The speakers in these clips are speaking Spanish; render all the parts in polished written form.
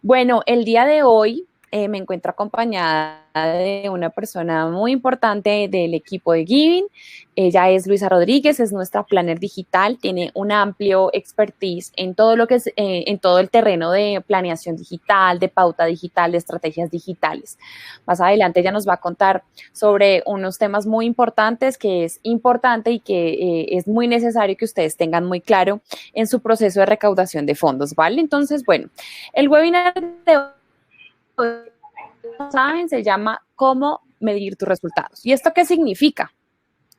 Bueno, el día de hoy me encuentro acompañada de una persona muy importante del equipo de Giving. Ella es Luisa Rodríguez, es nuestra planner digital, tiene un amplio expertise en todo lo que es, en todo el terreno de planeación digital, de pauta digital, de estrategias digitales. Más adelante ella nos va a contar sobre unos temas muy importantes que es importante y que es muy necesario que ustedes tengan muy claro en su proceso de recaudación de fondos, ¿vale? Entonces, bueno, el webinar de hoy, ¿saben? Se llama ¿Cómo medir tus resultados? ¿Y esto qué significa?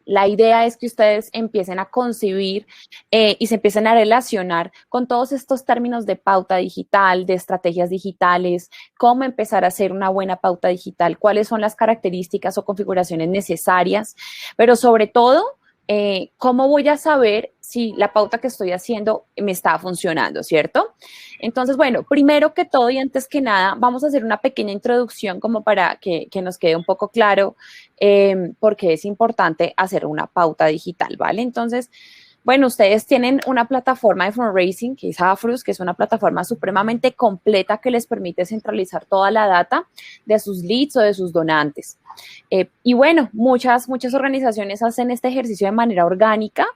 La idea es que ustedes empiecen a concebir y se empiecen a relacionar con todos estos términos de pauta digital, de estrategias digitales, cómo empezar a hacer una buena pauta digital, cuáles son las características o configuraciones necesarias, pero sobre todo, cómo voy a saber si la pauta que estoy haciendo me está funcionando, ¿cierto? Entonces, bueno, primero que todo y antes que nada, vamos a hacer una pequeña introducción como para que nos quede un poco claro porque es importante hacer una pauta digital, ¿vale? Entonces, bueno, ustedes tienen una plataforma de fundraising que es Afrus, que es una plataforma supremamente completa que les permite centralizar toda la data de sus leads o de sus donantes. Y bueno, muchas organizaciones hacen este ejercicio de manera orgánica,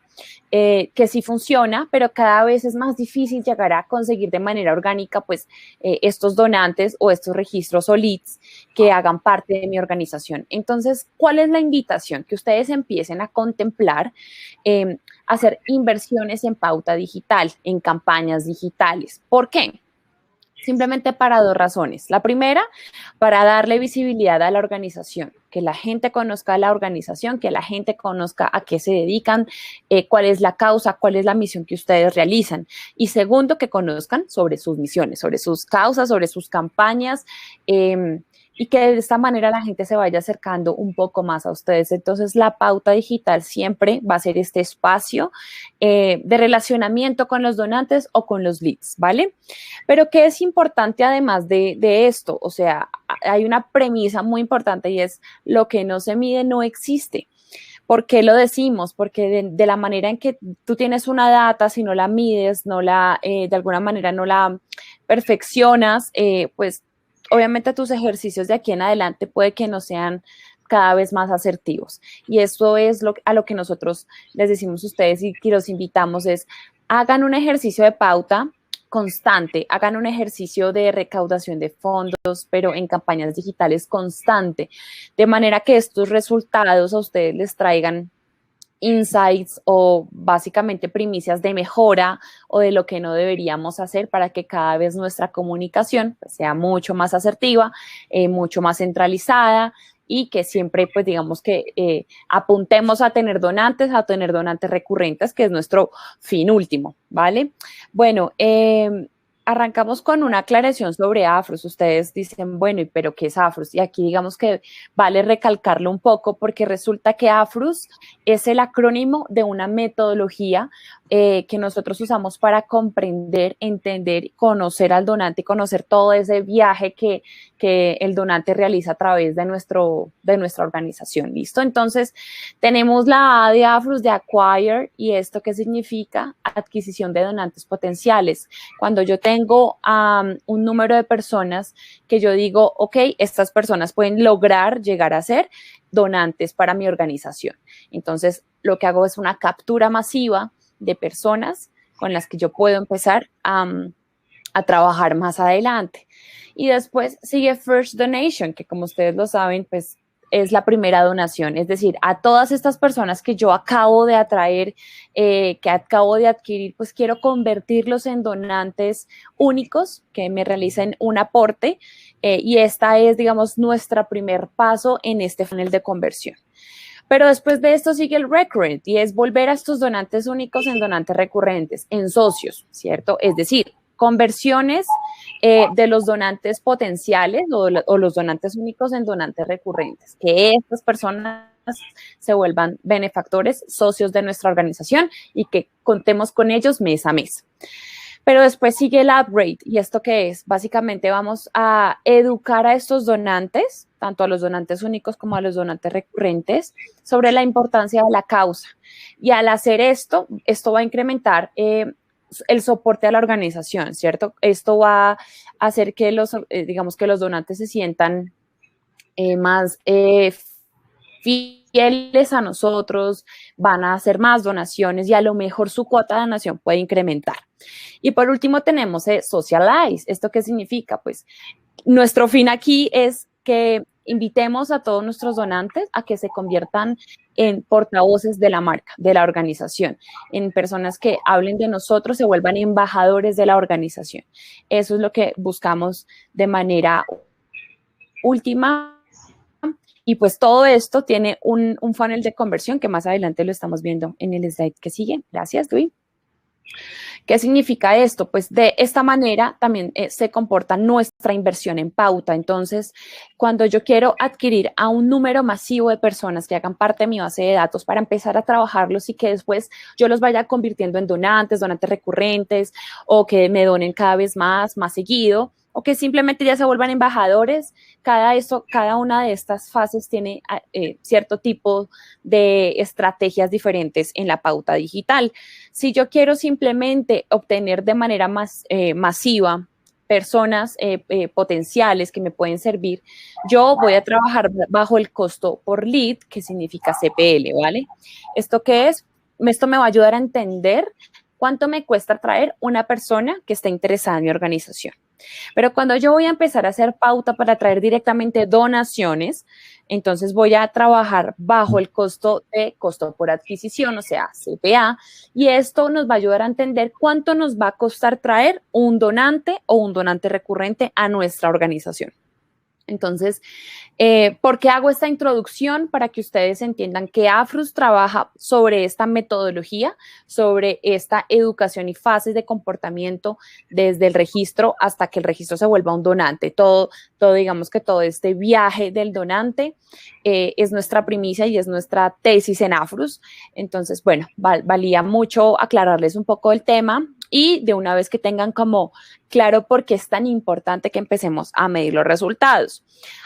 que sí funciona, pero cada vez es más difícil llegar a conseguir de manera orgánica, pues, estos donantes o estos registros o leads que hagan parte de mi organización. Entonces, ¿cuál es la invitación? Que ustedes empiecen a contemplar hacer inversiones en pauta digital, en campañas digitales. ¿Por qué? Simplemente para dos razones. La primera, para darle visibilidad a la organización, que la gente conozca a la organización, que la gente conozca a qué se dedican, cuál es la causa, cuál es la misión que ustedes realizan. Y segundo, que conozcan sobre sus misiones, sobre sus causas, sobre sus campañas. Y que de esta manera la gente se vaya acercando un poco más a ustedes. Entonces, la pauta digital siempre va a ser este espacio de relacionamiento con los donantes o con los leads, ¿vale? Pero ¿qué es importante además de esto? O sea, hay una premisa muy importante y es lo que no se mide no existe. ¿Por qué lo decimos? Porque de la manera en que tú tienes una data, si no la mides, no la, de alguna manera no la perfeccionas, pues obviamente tus ejercicios de aquí en adelante puede que no sean cada vez más asertivos. Y eso es a lo que nosotros les decimos a ustedes y que los invitamos es, hagan un ejercicio de pauta constante, hagan un ejercicio de recaudación de fondos, pero en campañas digitales constante, de manera que estos resultados a ustedes les traigan insights o básicamente primicias de mejora o de lo que no deberíamos hacer para que cada vez nuestra comunicación pues, sea mucho más asertiva, mucho más centralizada y que siempre, pues digamos que apuntemos a tener donantes recurrentes, que es nuestro fin último, ¿vale? Bueno, arrancamos con una aclaración sobre Afrus. Ustedes dicen, bueno, ¿pero qué es Afrus? Y aquí digamos que vale recalcarlo un poco porque resulta que Afrus es el acrónimo de una metodología que nosotros usamos para comprender, entender, conocer al donante, conocer todo ese viaje que el donante realiza a través de nuestra organización. ¿Listo? Entonces, tenemos la A de Afrus de Acquire, y esto ¿qué significa? Adquisición de donantes potenciales. Cuando yo tengo un número de personas que yo digo, ok, estas personas pueden lograr llegar a ser donantes para mi organización. Entonces, lo que hago es una captura masiva de personas con las que yo puedo empezar a trabajar más adelante. Y después sigue First Donation, que como ustedes lo saben, pues es la primera donación, es decir, a todas estas personas que yo acabo de atraer, que acabo de adquirir, pues quiero convertirlos en donantes únicos que me realicen un aporte y esta es, digamos, nuestro primer paso en este funnel de conversión. Pero después de esto sigue el recurrent y es volver a estos donantes únicos en donantes recurrentes, en socios, ¿cierto? Es decir, conversiones de los donantes potenciales o los donantes únicos en donantes recurrentes, que estas personas se vuelvan benefactores, socios de nuestra organización y que contemos con ellos mes a mes. Pero después sigue el upgrade. ¿Y esto qué es? Básicamente vamos a educar a estos donantes, tanto a los donantes únicos como a los donantes recurrentes, sobre la importancia de la causa. Y al hacer esto, esto va a incrementar el soporte a la organización, ¿cierto? Esto va a hacer que digamos que los donantes se sientan más fieles a nosotros, van a hacer más donaciones y a lo mejor su cuota de donación puede incrementar. Y por último tenemos Socialize. ¿Esto qué significa? Pues nuestro fin aquí es que invitemos a todos nuestros donantes a que se conviertan en portavoces de la marca, de la organización, en personas que hablen de nosotros, se vuelvan embajadores de la organización. Eso es lo que buscamos de manera última. Y pues todo esto tiene un funnel de conversión que más adelante lo estamos viendo en el slide que sigue. Gracias, Luis. ¿Qué significa esto? Pues de esta manera también se comporta nuestra inversión en pauta. Entonces, cuando yo quiero adquirir a un número masivo de personas que hagan parte de mi base de datos para empezar a trabajarlos y que después yo los vaya convirtiendo en donantes recurrentes o que me donen cada vez más seguido, o que simplemente ya se vuelvan embajadores, cada una de estas fases tiene cierto tipo de estrategias diferentes en la pauta digital. Si yo quiero simplemente obtener de manera más masiva personas potenciales que me pueden servir, yo voy a trabajar bajo el costo por lead, que significa CPL, ¿vale? ¿Esto qué es? Esto me va a ayudar a entender cuánto me cuesta traer una persona que esté interesada en mi organización. Pero cuando yo voy a empezar a hacer pauta para traer directamente donaciones, entonces voy a trabajar bajo el costo por adquisición, o sea, CPA, y esto nos va a ayudar a entender cuánto nos va a costar traer un donante o un donante recurrente a nuestra organización. Entonces, ¿por qué hago esta introducción? Para que ustedes entiendan que Afrus trabaja sobre esta metodología, sobre esta educación y fases de comportamiento desde el registro hasta que el registro se vuelva un donante. Todo digamos que todo este viaje del donante es nuestra primicia y es nuestra tesis en Afrus. Entonces, bueno, valía mucho aclararles un poco el tema y de una vez que tengan como claro por qué es tan importante que empecemos a medir los resultados.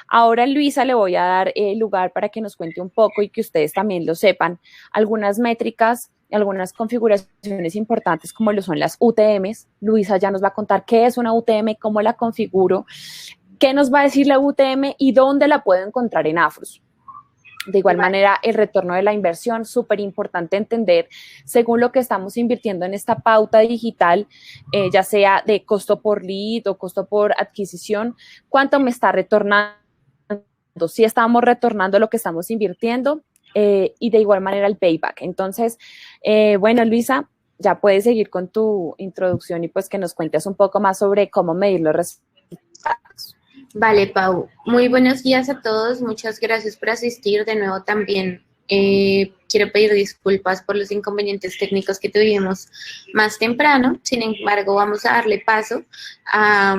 Ahora, Luisa, le voy a dar el lugar para que nos cuente un poco y que ustedes también lo sepan, algunas métricas, algunas configuraciones importantes como lo son las UTMs. Luisa ya nos va a contar qué es una UTM, cómo la configuro, qué nos va a decir la UTM y dónde la puedo encontrar en Afrus. De igual manera, el retorno de la inversión, súper importante entender, según lo que estamos invirtiendo en esta pauta digital, ya sea de costo por lead o costo por adquisición, cuánto me está retornando, si estamos retornando lo que estamos invirtiendo y de igual manera el payback. Entonces, bueno, Luisa, ya puedes seguir con tu introducción y pues que nos cuentes un poco más sobre cómo medir los resultados. Vale, Pau. Muy buenos días a todos. Muchas gracias por asistir. De nuevo también quiero pedir disculpas por los inconvenientes técnicos que tuvimos más temprano. Sin embargo, vamos a darle paso a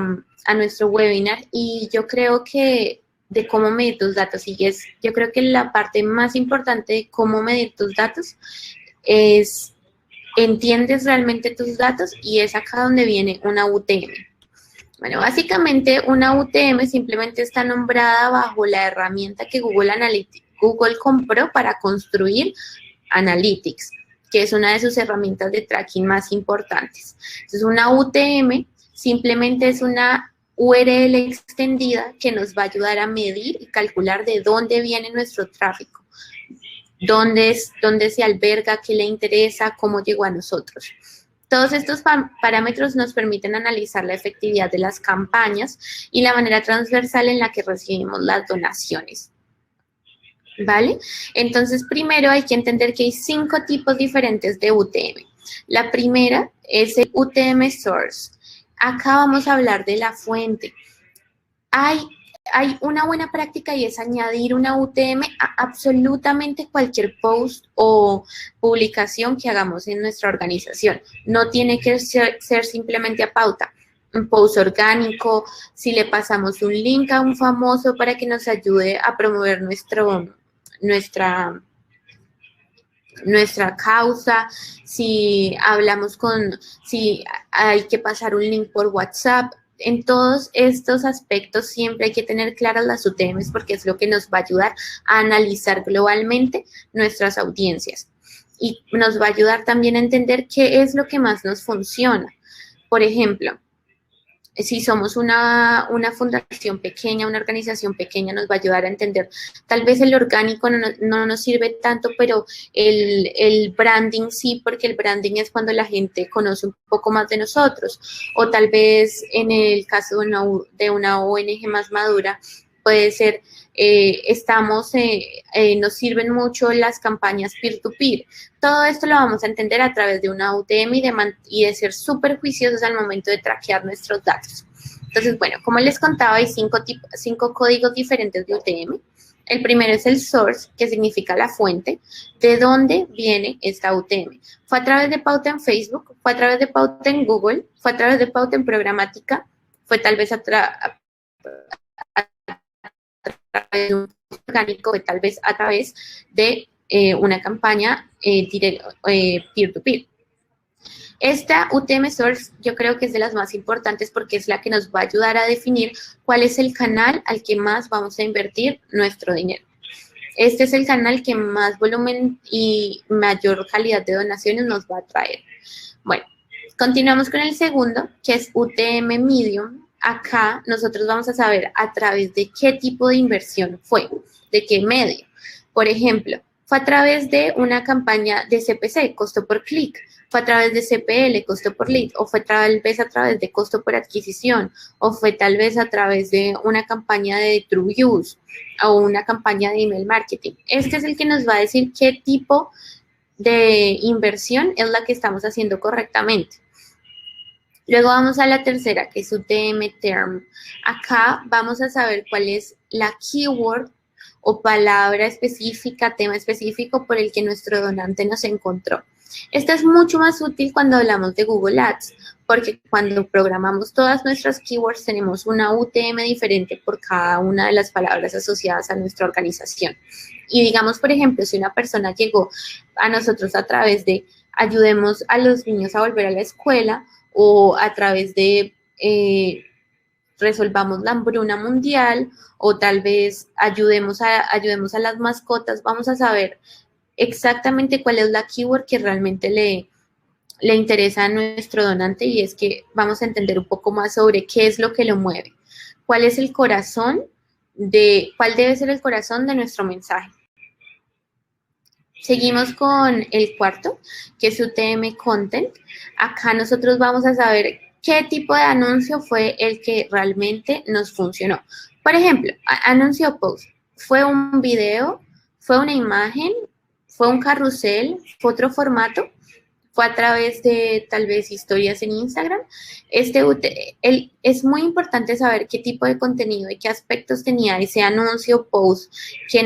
nuestro webinar y yo creo que de cómo medir tus datos. Y yo creo que la parte más importante de cómo medir tus datos es entiendes realmente tus datos y es acá donde viene una UTM. Bueno, básicamente una UTM simplemente está nombrada bajo la herramienta que Google compró para construir Analytics, que es una de sus herramientas de tracking más importantes. Entonces, una UTM simplemente es una URL extendida que nos va a ayudar a medir y calcular de dónde viene nuestro tráfico, dónde se alberga, qué le interesa, cómo llegó a nosotros. Todos estos parámetros nos permiten analizar la efectividad de las campañas y la manera transversal en la que recibimos las donaciones. ¿Vale? Entonces, primero hay que entender que hay 5 tipos diferentes de UTM. La primera es el UTM Source. Acá vamos a hablar de la fuente. Hay una buena práctica y es añadir una UTM a absolutamente cualquier post o publicación que hagamos en nuestra organización. No tiene que ser simplemente a pauta. Un post orgánico, si le pasamos un link a un famoso para que nos ayude a promover nuestra causa, si hay que pasar un link por WhatsApp. En todos estos aspectos siempre hay que tener claras las UTMs porque es lo que nos va a ayudar a analizar globalmente nuestras audiencias. y nos va a ayudar también a entender qué es lo que más nos funciona. Por ejemplo, si somos una fundación pequeña, una organización pequeña, nos va a ayudar a entender, tal vez el orgánico no nos sirve tanto, pero el branding sí, porque el branding es cuando la gente conoce un poco más de nosotros, o tal vez en el caso de una ONG más madura, puede ser, nos sirven mucho las campañas peer-to-peer. Todo esto lo vamos a entender a través de una UTM y de ser súper juiciosos al momento de traquear nuestros datos. Entonces, bueno, como les contaba, hay cinco códigos diferentes de UTM. El primero es el source, que significa la fuente, de dónde viene esta UTM. Fue a través de pauta en Facebook, fue a través de pauta en Google, fue a través de pauta en programática, fue tal vez a través de un orgánico, fue tal vez a través de una campaña peer-to-peer. Esta UTM Source yo creo que es de las más importantes porque es la que nos va a ayudar a definir cuál es el canal al que más vamos a invertir nuestro dinero. Este es el canal que más volumen y mayor calidad de donaciones nos va a traer. Bueno, continuamos con el segundo, que es UTM Medium. Acá nosotros vamos a saber a través de qué tipo de inversión fue, de qué medio. Por ejemplo, fue a través de una campaña de CPC, costo por clic, fue a través de CPL, costo por lead, o fue tal vez a través de costo por adquisición, o fue tal vez a través de una campaña de True Use o una campaña de email marketing. Este es el que nos va a decir qué tipo de inversión es la que estamos haciendo correctamente. Luego vamos a la tercera, que es UTM Term. Acá vamos a saber cuál es la keyword o palabra específica, tema específico por el que nuestro donante nos encontró. Esta es mucho más útil cuando hablamos de Google Ads, porque cuando programamos todas nuestras keywords tenemos una UTM diferente por cada una de las palabras asociadas a nuestra organización. Y digamos, por ejemplo, si una persona llegó a nosotros a través de ayudemos a los niños a volver a la escuela o a través de resolvamos la hambruna mundial o tal vez ayudemos a las mascotas, vamos a saber exactamente cuál es la keyword que realmente le interesa a nuestro donante y es que vamos a entender un poco más sobre qué es lo que lo mueve, cuál debe ser el corazón de nuestro mensaje. Seguimos con el cuarto, que es UTM Content. Acá nosotros vamos a saber qué tipo de anuncio fue el que realmente nos funcionó. Por ejemplo, anuncio post. ¿Fue un video? ¿Fue una imagen? ¿Fue un carrusel? ¿Fue otro formato? ¿Fue a través de tal vez historias en Instagram? Es muy importante saber qué tipo de contenido y qué aspectos tenía ese anuncio post que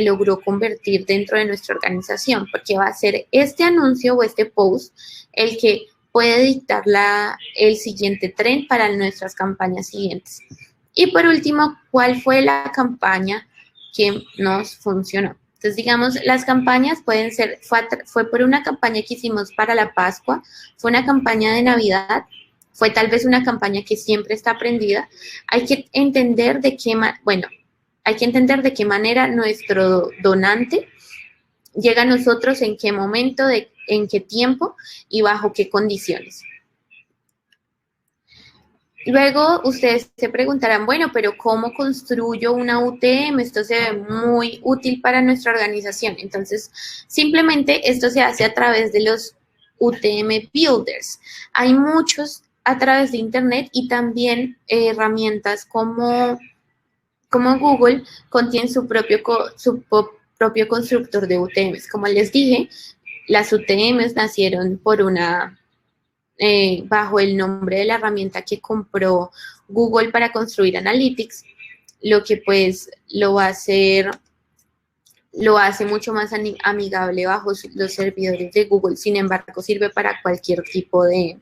logró convertir dentro de nuestra organización, porque va a ser este anuncio o este post el que puede dictar el siguiente tren para nuestras campañas siguientes. Y por último, ¿cuál fue la campaña que nos funcionó? Entonces, digamos, las campañas pueden ser, fue por una campaña que hicimos para la Pascua, fue una campaña de Navidad, fue tal vez una campaña que siempre está prendida. Hay que entender de qué manera nuestro donante llega a nosotros, en qué momento, en qué tiempo y bajo qué condiciones. Luego ustedes se preguntarán, bueno, pero ¿cómo construyo una UTM? Esto se ve muy útil para nuestra organización. Entonces, simplemente esto se hace a través de los UTM Builders. Hay muchos a través de Internet y también herramientas como Google contienen su propio constructor de UTMs. Como les dije, las UTMs nacieron bajo el nombre de la herramienta que compró Google para construir Analytics, lo que pues lo hace mucho más amigable bajo los servidores de Google. Sin embargo, sirve para cualquier tipo de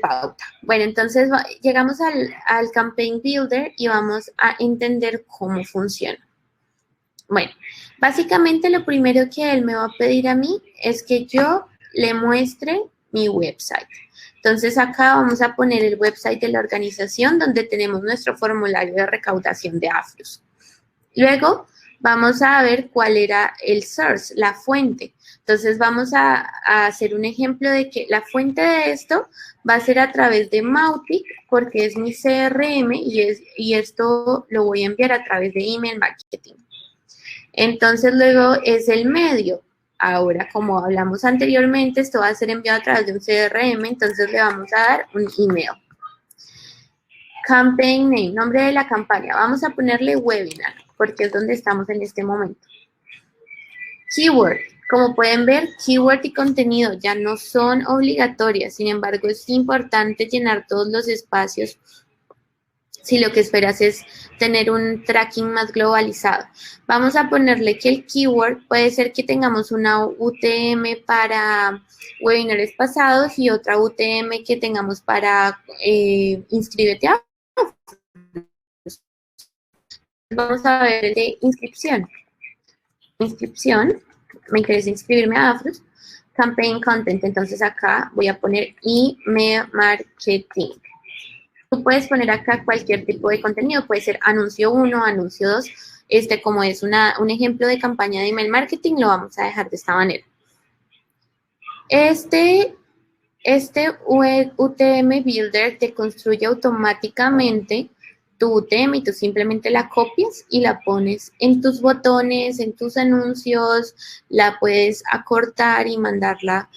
pauta. Bueno, entonces llegamos al Campaign Builder y vamos a entender cómo funciona. Bueno, básicamente lo primero que él me va a pedir a mí es que yo le muestre mi website. Entonces acá vamos a poner el website de la organización donde tenemos nuestro formulario de recaudación de AFLUS. Luego vamos a ver cuál era el source, la fuente. Entonces vamos a hacer un ejemplo de que la fuente de esto va a ser a través de Mautic, porque es mi CRM y esto lo voy a enviar a través de email marketing. Entonces luego es el medio. Ahora, como hablamos anteriormente, esto va a ser enviado a través de un CRM, entonces le vamos a dar un email. Campaign name, nombre de la campaña. Vamos a ponerle webinar, porque es donde estamos en este momento. Keyword. Como pueden ver, keyword y contenido ya no son obligatorias. Sin embargo, es importante llenar todos los espacios si lo que esperas es tener un tracking más globalizado. Vamos a ponerle que el keyword puede ser que tengamos una UTM para webinars pasados y otra UTM que tengamos para inscríbete a. Vamos a ver el de inscripción. Inscripción, me interesa inscribirme a Afros. Campaign content, entonces acá voy a poner email marketing. Tú puedes poner acá cualquier tipo de contenido, puede ser anuncio 1, anuncio 2. Como es un ejemplo de campaña de email marketing, lo vamos a dejar de esta manera. Este UTM Builder te construye automáticamente tu UTM y tú simplemente la copias y la pones en tus botones, en tus anuncios, la puedes acortar y mandarla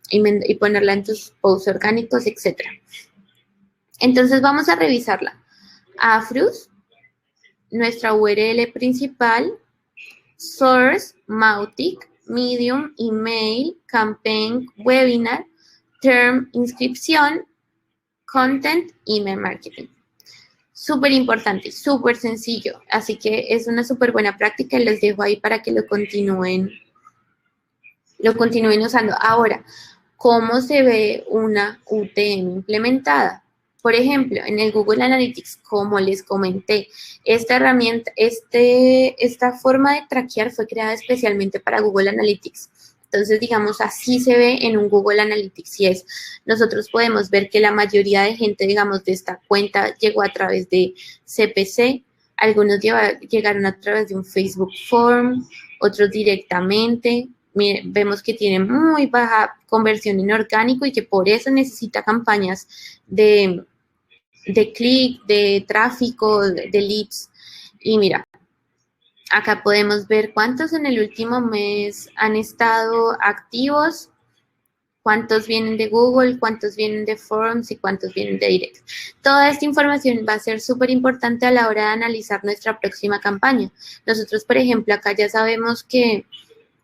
y ponerla en tus posts orgánicos, etc. Entonces vamos a revisarla. Afrus, nuestra URL principal, source, Mautic, medium, email, campaign, webinar, term, inscripción, content, email marketing. Súper importante, súper sencillo. Así que es una súper buena práctica y les dejo ahí para que lo continúen usando. Ahora, ¿cómo se ve una UTM implementada? Por ejemplo, en el Google Analytics, como les comenté, esta herramienta, esta forma de traquear fue creada especialmente para Google Analytics. Entonces, digamos, así se ve en un Google Analytics y nosotros podemos ver que la mayoría de gente, digamos, de esta cuenta llegó a través de CPC, algunos llegaron a través de un Facebook Form, otros directamente. Vemos que tiene muy baja conversión en orgánico y que por eso necesita campañas de clic, de tráfico, de leads. Y mira, acá podemos ver cuántos en el último mes han estado activos, cuántos vienen de Google, cuántos vienen de Forms y cuántos vienen de Direct. Toda esta información va a ser súper importante a la hora de analizar nuestra próxima campaña. Nosotros, por ejemplo, acá ya sabemos que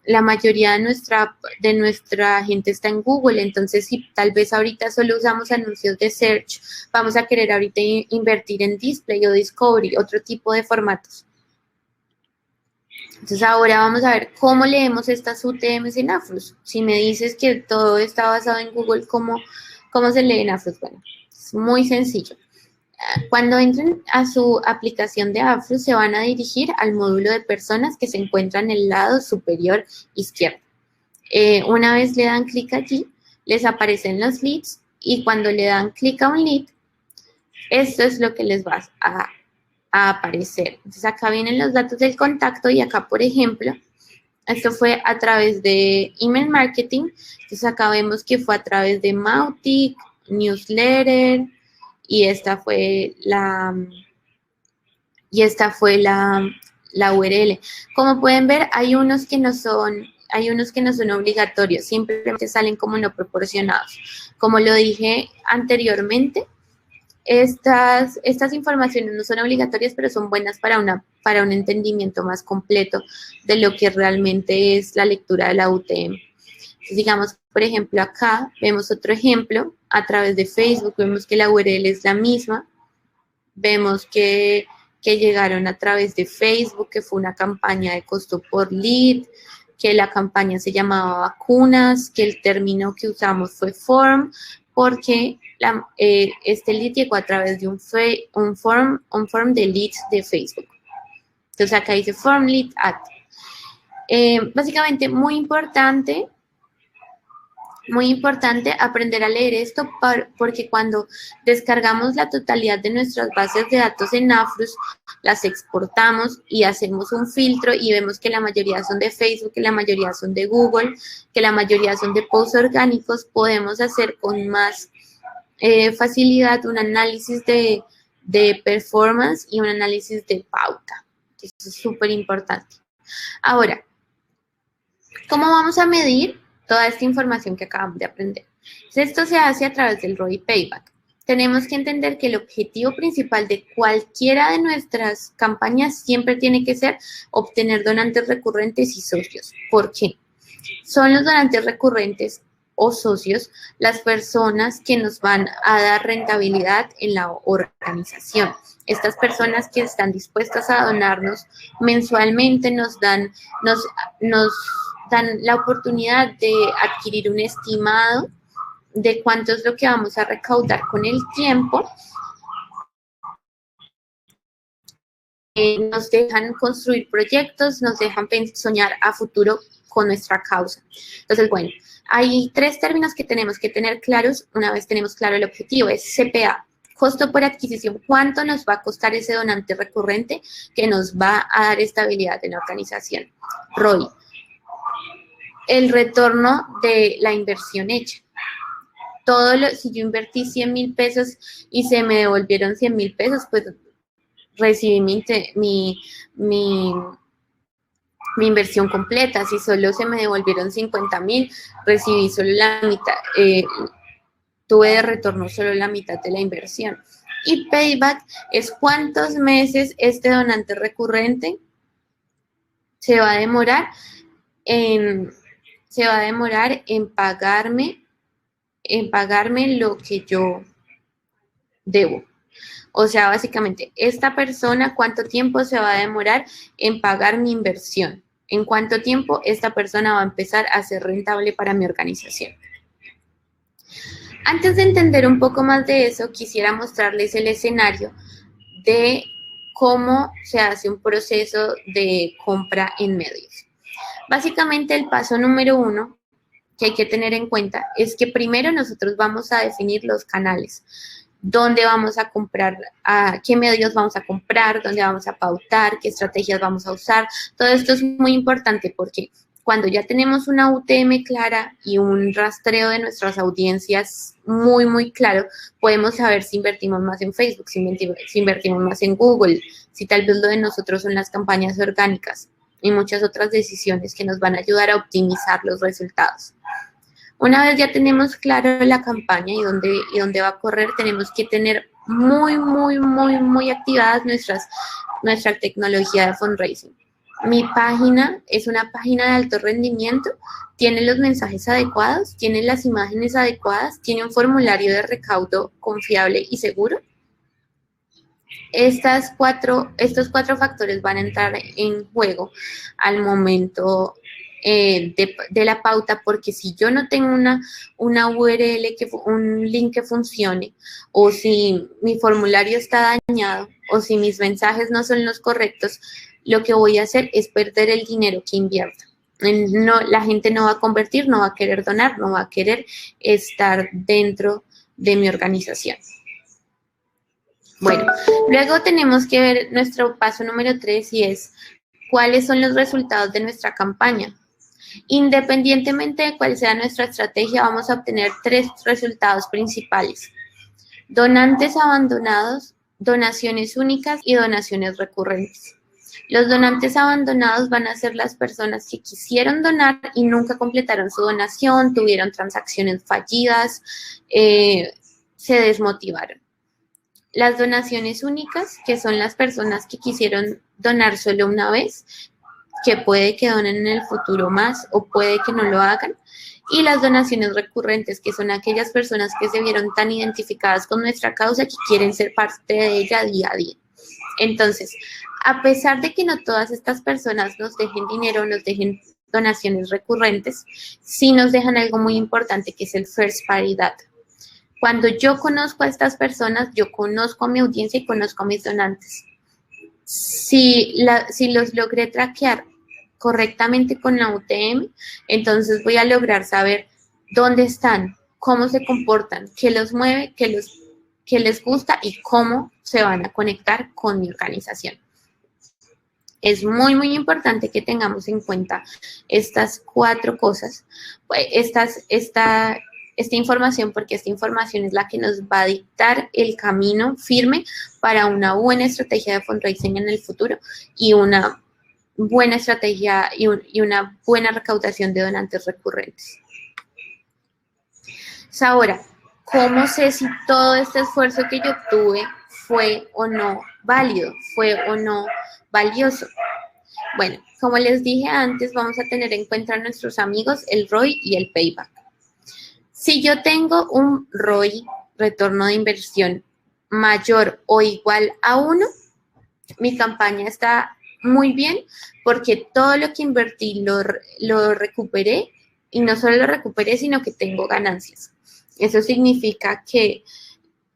la mayoría de nuestra gente está en Google, entonces si tal vez ahorita solo usamos anuncios de search, vamos a querer ahorita invertir en display o discovery, otro tipo de formatos. Entonces ahora vamos a ver cómo leemos estas UTMs en Afrus. Si me dices que todo está basado en Google, ¿cómo se lee en Afrus? Bueno, es muy sencillo. Cuando entren a su aplicación de Afrus, se van a dirigir al módulo de personas que se encuentra en el lado superior izquierdo. Una vez le dan clic allí, les aparecen los leads y cuando le dan clic a un lead, esto es lo que les va a aparecer. Entonces acá vienen los datos del contacto y acá, por ejemplo, esto fue a través de email marketing. Entonces acá vemos que fue a través de Mautic, newsletter, y esta fue la URL. Como pueden ver, hay unos que no son obligatorios, simplemente salen como no proporcionados. Como lo dije anteriormente, estas informaciones no son obligatorias, pero son buenas para un entendimiento más completo de lo que realmente es la lectura de la UTM. Entonces, digamos, por ejemplo, acá vemos otro ejemplo a través de Facebook, vemos que la URL es la misma, vemos que llegaron a través de Facebook, que fue una campaña de costo por lead, que la campaña se llamaba vacunas, que el término que usamos fue form, porque este lead llegó a través de un form de leads de Facebook. Entonces acá dice form lead ad. Básicamente muy importante Muy importante aprender a leer esto porque cuando descargamos la totalidad de nuestras bases de datos en Afrus, las exportamos y hacemos un filtro y vemos que la mayoría son de Facebook, que la mayoría son de Google, que la mayoría son de posts orgánicos, podemos hacer con más facilidad un análisis de performance y un análisis de pauta. Eso es súper importante. Ahora, ¿cómo vamos a medir toda esta información que acabamos de aprender? Esto se hace a través del ROI Payback. Tenemos que entender que el objetivo principal de cualquiera de nuestras campañas siempre tiene que ser obtener donantes recurrentes y socios. ¿Por qué? Son los donantes recurrentes o socios las personas que nos van a dar rentabilidad en la organización. Estas personas que están dispuestas a donarnos mensualmente nos dan la oportunidad de adquirir un estimado de cuánto es lo que vamos a recaudar con el tiempo. Nos dejan construir proyectos, nos dejan soñar a futuro con nuestra causa. Entonces, bueno, hay 3 términos que tenemos que tener claros una vez tenemos claro el objetivo. Es CPA, costo por adquisición. ¿Cuánto nos va a costar ese donante recurrente que nos va a dar estabilidad en la organización? ROI, el retorno de la inversión hecha. Si yo invertí 100,000 pesos y se me devolvieron 100,000 pesos, pues recibí mi inversión completa. Si solo se me devolvieron 50,000, recibí solo la mitad, tuve de retorno solo la mitad de la inversión. Y payback es cuántos meses este donante recurrente se va a demorar en pagarme lo que yo debo. O sea, básicamente, esta persona, ¿cuánto tiempo se va a demorar en pagar mi inversión? ¿En cuánto tiempo esta persona va a empezar a ser rentable para mi organización? Antes de entender un poco más de eso, quisiera mostrarles el escenario de cómo se hace un proceso de compra en medios. Básicamente, el paso número 1 que hay que tener en cuenta es que primero nosotros vamos a definir los canales. Dónde vamos a comprar, qué medios vamos a comprar, dónde vamos a pautar, qué estrategias vamos a usar. Todo esto es muy importante porque cuando ya tenemos una UTM clara y un rastreo de nuestras audiencias muy, muy claro, podemos saber si invertimos más en Facebook, si invertimos más en Google, si tal vez lo de nosotros son las campañas orgánicas y muchas otras decisiones que nos van a ayudar a optimizar los resultados. Una vez ya tenemos claro la campaña y dónde va a correr, tenemos que tener muy activadas nuestra tecnología de fundraising. Mi página es una página de alto rendimiento, tiene los mensajes adecuados, tiene las imágenes adecuadas, tiene un formulario de recaudo confiable y seguro. Estos 4 factores van a entrar en juego al momento de la pauta, porque si yo no tengo una URL, un link que funcione, o si mi formulario está dañado, o si mis mensajes no son los correctos, lo que voy a hacer es perder el dinero que invierto. La gente no va a convertir, no va a querer donar, no va a querer estar dentro de mi organización. Bueno, luego tenemos que ver nuestro paso número 3 y es cuáles son los resultados de nuestra campaña. Independientemente de cuál sea nuestra estrategia, vamos a obtener 3 resultados principales: donantes abandonados, donaciones únicas y donaciones recurrentes. Los donantes abandonados van a ser las personas que quisieron donar y nunca completaron su donación, tuvieron transacciones fallidas, se desmotivaron. Las donaciones únicas, que son las personas que quisieron donar solo una vez, que puede que donen en el futuro más o puede que no lo hagan. Y las donaciones recurrentes, que son aquellas personas que se vieron tan identificadas con nuestra causa que quieren ser parte de ella día a día. Entonces, a pesar de que no todas estas personas nos dejen dinero, nos dejen donaciones recurrentes, sí nos dejan algo muy importante, que es el first party data. Cuando yo conozco a estas personas, yo conozco a mi audiencia y conozco a mis donantes. Si los logré traquear correctamente con la UTM, entonces voy a lograr saber ¿Dónde están? ¿Cómo se comportan? ¿Qué los mueve? ¿Qué les gusta? ¿Y cómo se van a conectar con mi organización? Es muy, muy importante que tengamos en cuenta estas 4 cosas, pues, esta información, porque esta información es la que nos va a dictar el camino firme para una buena estrategia de fundraising en el futuro y una buena estrategia y una buena recaudación de donantes recurrentes. Ahora, ¿cómo sé si todo este esfuerzo que yo obtuve fue o no válido, fue o no valioso? Bueno, como les dije antes, vamos a tener en cuenta a nuestros amigos el ROI y el payback. Si yo tengo un ROI, retorno de inversión, mayor o igual a 1, mi campaña está muy bien porque todo lo que invertí lo recuperé, y no solo lo recuperé, sino que tengo ganancias. Eso significa que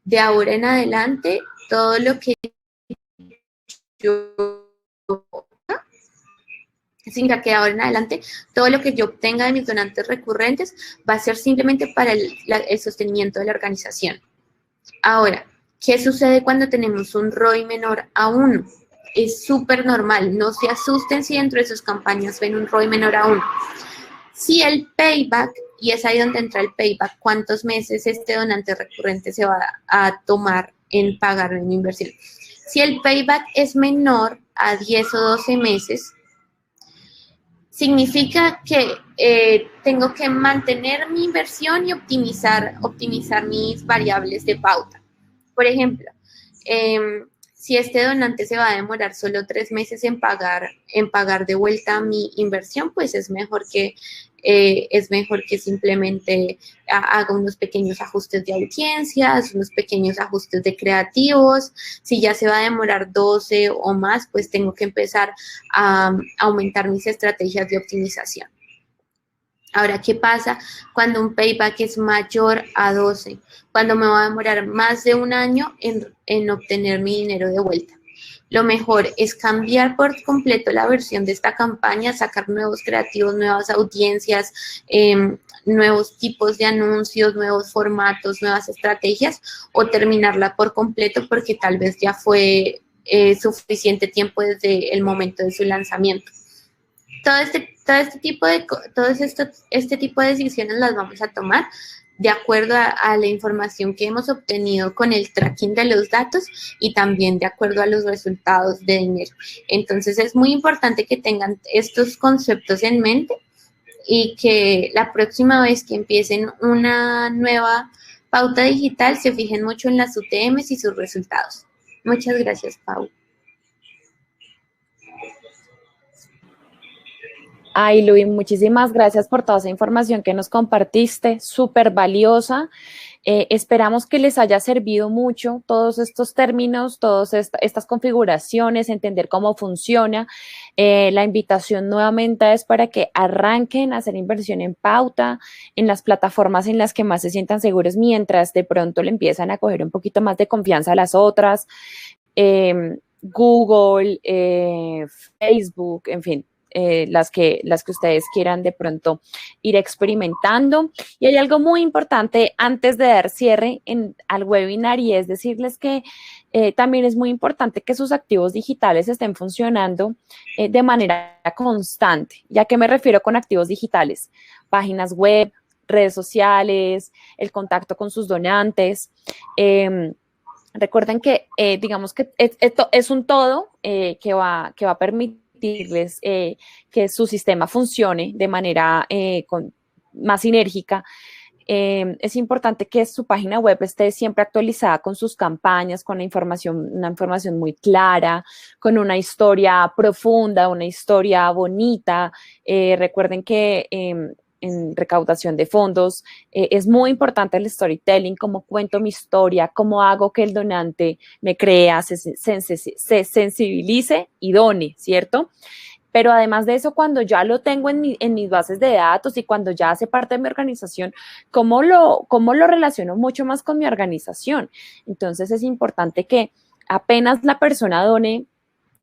de ahora en adelante, todo lo que yo significa que de ahora en adelante todo lo que yo obtenga de mis donantes recurrentes va a ser simplemente para el sostenimiento de la organización. Ahora, ¿qué sucede cuando tenemos un ROI menor a 1? Es súper normal, no se asusten si dentro de sus campañas ven un ROI menor a 1. Si el payback, y es ahí donde entra el payback, ¿cuántos meses este donante recurrente se va a tomar en pagar una inversión? Si el payback es menor a 10 o 12 meses, significa que tengo que mantener mi inversión y optimizar mis variables de pauta. Por ejemplo, si este donante se va a demorar solo 3 meses en pagar de vuelta mi inversión, pues es mejor que simplemente haga unos pequeños ajustes de audiencias, unos pequeños ajustes de creativos. Si ya se va a demorar 12 o más, pues tengo que empezar a aumentar mis estrategias de optimización. Ahora, ¿qué pasa cuando un payback es mayor a 12? Cuando me va a demorar más de 1 año en obtener mi dinero de vuelta. Lo mejor es cambiar por completo la versión de esta campaña, sacar nuevos creativos, nuevas audiencias, nuevos tipos de anuncios, nuevos formatos, nuevas estrategias, o terminarla por completo porque tal vez ya fue suficiente tiempo desde el momento de su lanzamiento. Este tipo de decisiones las vamos a tomar de acuerdo a la información que hemos obtenido con el tracking de los datos y también de acuerdo a los resultados de dinero. Entonces es muy importante que tengan estos conceptos en mente y que la próxima vez que empiecen una nueva pauta digital se fijen mucho en las UTMs y sus resultados. Muchas gracias, Pau. Ay, Luis, muchísimas gracias por toda esa información que nos compartiste, súper valiosa. Esperamos que les haya servido mucho todos estos términos, todas estas configuraciones, entender cómo funciona. La invitación nuevamente es para que arranquen a hacer inversión en pauta, en las plataformas en las que más se sientan seguros, mientras de pronto le empiezan a coger un poquito más de confianza a las otras. Google, Facebook, en fin. Las que ustedes quieran de pronto ir experimentando. Y hay algo muy importante antes de dar cierre al webinar, y es decirles que también es muy importante que sus activos digitales estén funcionando de manera constante. ¿Ya qué me refiero con activos digitales? Páginas web, redes sociales, el contacto con sus donantes. Recuerden que digamos que esto es un todo que va a permitirles que su sistema funcione de manera más sinérgica. Es importante que su página web esté siempre actualizada con sus campañas, con una información muy clara, con una historia profunda, una historia bonita. Recuerden que en recaudación de fondos es muy importante el storytelling, cómo cuento mi historia, cómo hago que el donante me crea, se sensibilice y done, ¿cierto? Pero además de eso, cuando ya lo tengo en mis bases de datos y cuando ya hace parte de mi organización, ¿cómo lo relaciono mucho más con mi organización? Entonces es importante que apenas la persona done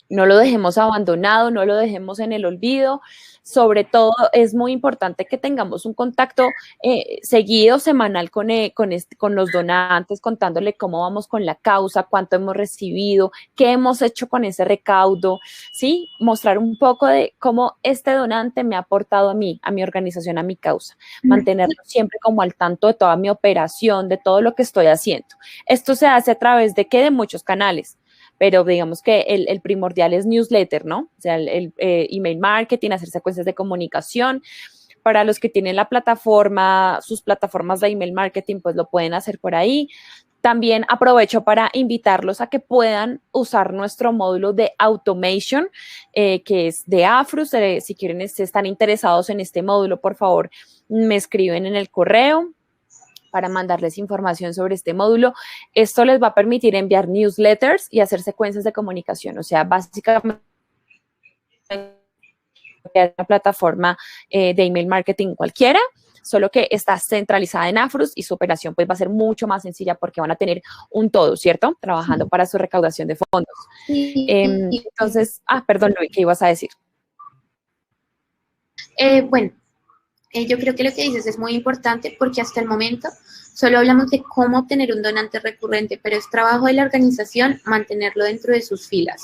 No lo dejemos abandonado, no lo dejemos en el olvido. Sobre todo, es muy importante que tengamos un contacto seguido, semanal con los donantes, contándole cómo vamos con la causa, cuánto hemos recibido, qué hemos hecho con ese recaudo, ¿sí? Mostrar un poco de cómo este donante me ha aportado a mí, a mi organización, a mi causa. Mantenerlo siempre como al tanto de toda mi operación, de todo lo que estoy haciendo. Esto se hace a través de ¿qué? De muchos canales, pero digamos que el primordial es newsletter, ¿no? O sea, el email marketing, hacer secuencias de comunicación. Para los que tienen la plataforma, sus plataformas de email marketing, pues lo pueden hacer por ahí. También aprovecho para invitarlos a que puedan usar nuestro módulo de automation, que es de Afrus. Si quieren, si están interesados en este módulo, por favor, me escriben en el correo para mandarles información sobre este módulo. Esto les va a permitir enviar newsletters y hacer secuencias de comunicación. O sea, básicamente una plataforma de email marketing cualquiera, solo que está centralizada en Afrus y su operación pues va a ser mucho más sencilla porque van a tener un todo, ¿cierto? Trabajando para su recaudación de fondos. Entonces, perdón, Luis, ¿qué ibas a decir? Bueno, yo creo que lo que dices es muy importante porque hasta el momento solo hablamos de cómo obtener un donante recurrente, pero es trabajo de la organización mantenerlo dentro de sus filas.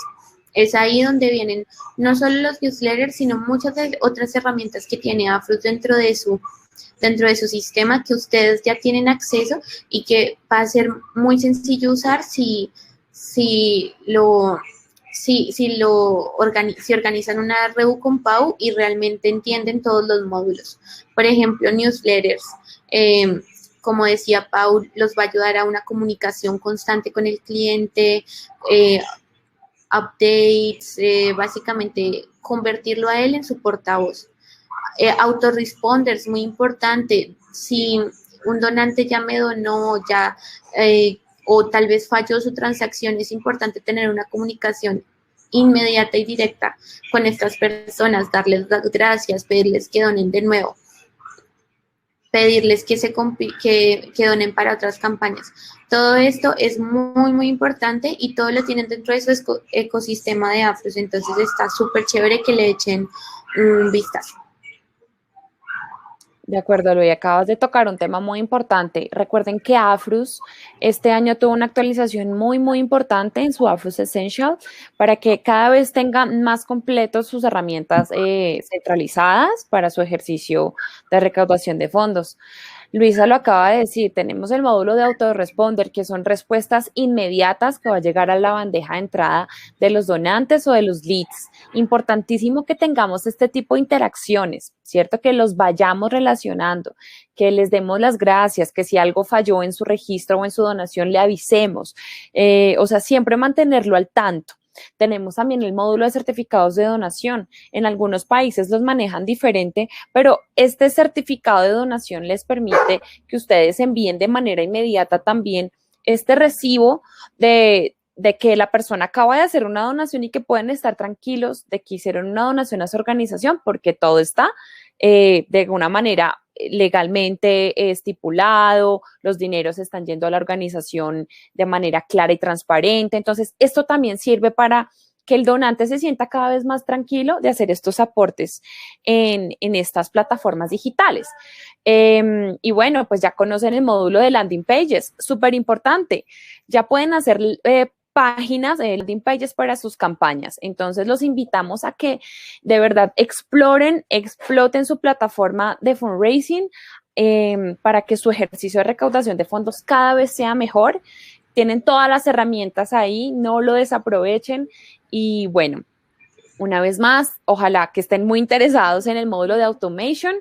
Es ahí donde vienen no solo los newsletters, sino muchas otras herramientas que tiene Afrus dentro de su sistema que ustedes ya tienen acceso y que va a ser muy sencillo usar si organizan una REU con Pau y realmente entienden todos los módulos. Por ejemplo, newsletters, como decía Pau, los va a ayudar a una comunicación constante con el cliente, updates, básicamente convertirlo a él en su portavoz. Autoresponders, muy importante. Si un donante ya me donó, o tal vez falló su transacción, es importante tener una comunicación inmediata y directa con estas personas, darles las gracias, pedirles que donen de nuevo, pedirles que donen para otras campañas. Todo esto es muy, muy importante y todo lo tienen dentro de su ecosistema de Afrus, entonces está súper chévere que le echen un vistazo. De acuerdo, Luis, acabas de tocar un tema muy importante. Recuerden que Afrus este año tuvo una actualización muy, muy importante en su Afrus Essential para que cada vez tengan más completos sus herramientas centralizadas para su ejercicio de recaudación de fondos. Luisa lo acaba de decir, tenemos el módulo de autoresponder, que son respuestas inmediatas que va a llegar a la bandeja de entrada de los donantes o de los leads. Importantísimo que tengamos este tipo de interacciones, ¿cierto? Que los vayamos relacionando, que les demos las gracias, que si algo falló en su registro o en su donación le avisemos. O sea, siempre mantenerlo al tanto. Tenemos también el módulo de certificados de donación. En algunos países los manejan diferente, pero este certificado de donación les permite que ustedes envíen de manera inmediata también este recibo de que la persona acaba de hacer una donación y que pueden estar tranquilos de que hicieron una donación a su organización porque todo está de alguna manera legalmente estipulado, los dineros están yendo a la organización de manera clara y transparente. Entonces, esto también sirve para que el donante se sienta cada vez más tranquilo de hacer estos aportes en estas plataformas digitales. Y bueno, pues ya conocen el módulo de landing pages, súper importante. Ya pueden hacer páginas de landing pages para sus campañas. Entonces los invitamos a que de verdad exploten su plataforma de fundraising para que su ejercicio de recaudación de fondos cada vez sea mejor. Tienen todas las herramientas ahí, no lo desaprovechen y bueno, una vez más, ojalá que estén muy interesados en el módulo de automation.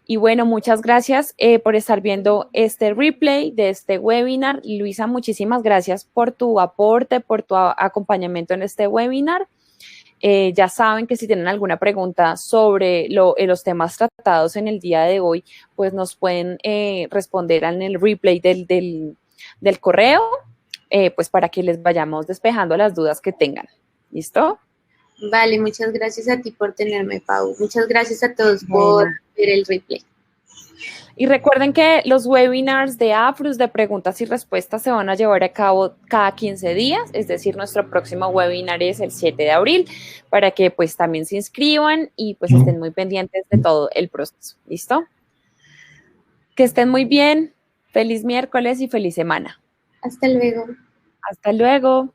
Y bueno, muchas gracias por estar viendo este replay de este webinar. Luisa, muchísimas gracias por tu aporte, por tu acompañamiento en este webinar. Ya saben que si tienen alguna pregunta sobre los temas tratados en el día de hoy, pues nos pueden responder en el replay del correo, pues para que les vayamos despejando las dudas que tengan. ¿Listo? Vale, muchas gracias a ti por tenerme, Pau. Muchas gracias a todos por ver el replay. Y recuerden que los webinars de Afrus de preguntas y respuestas se van a llevar a cabo cada 15 días, es decir, nuestro próximo webinar es el 7 de abril, para que pues también se inscriban y pues estén muy pendientes de todo el proceso. ¿Listo? Que estén muy bien, feliz miércoles y feliz semana. Hasta luego. Hasta luego.